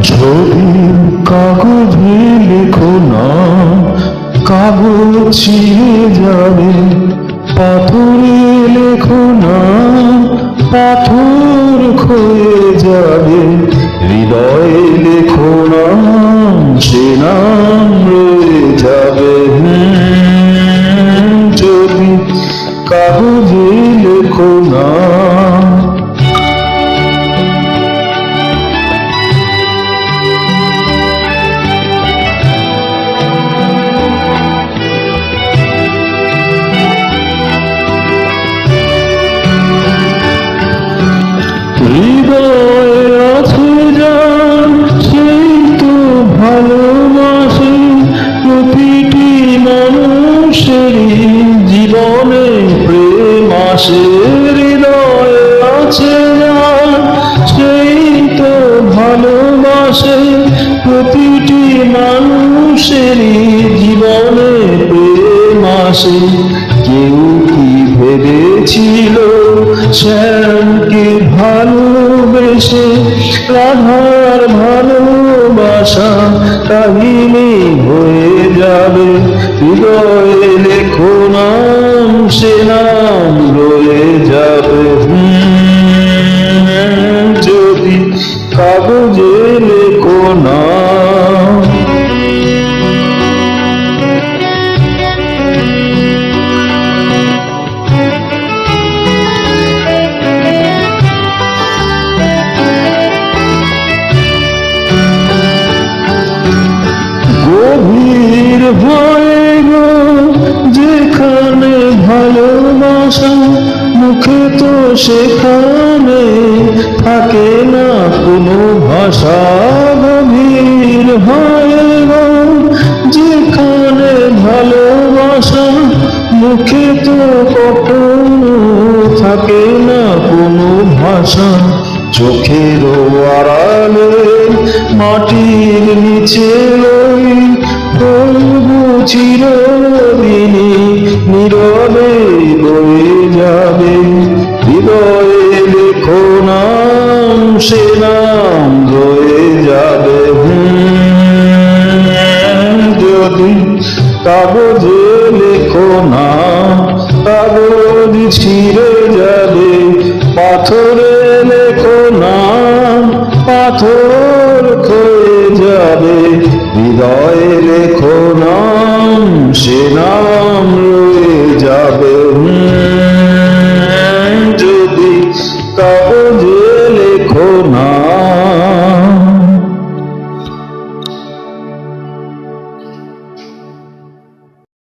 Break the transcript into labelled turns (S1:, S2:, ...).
S1: ছবি কাগজে লেখো না, কাগজ ছিঁড়ে যাবে। পাথরে লেখো না, পাথর ক্ষয়ে যাবে। হৃদয়ে লেখো না, সে নাম রয়ে যাবে। ছবি কাগজে লেখো না। হৃদয়ে আছে যার, সেই তো ভালোবাসে। প্রতিটি মানুষেরই জীবনে প্রেম আসে। হৃদয়ে আছে যার, সেই তো ভালোবাসে। প্রতিটি মানুষেরই জীবনে প্রেম আসে। কেউ কি ভেবেছিল শ্যামকে ভালোবেসে রাধার ভালোবাসা কাহিনী হয়ে যাবে। হৃদয়ে লেখো নাম, সে নাম রয়ে যাবে। যদি কাগজে লেখো না। গভীর ভয়ে গো যেখানে ভালোবাসা, মুখে তো সেখানে থাকে না কোনো ভাষা। গভীর ভয়ে গো যেখানে ভালোবাসা, মুখে তো কখনো থাকে না কোনো ভাষা। চোখের আড়ালে মাটির নিচে ওই তবু চিরদিনই নীরবে বয়ে যাবে। হৃদয়ে লেখো নাম, সে নাম রয়ে যাবে। যদি কাগজে লেখো না, কাগজ ছিঁড়ে যাবে। পাথরে লেখো না, পাথর ক্ষয়ে যাবে। হৃদয়ে লেখো নাম, সে নাম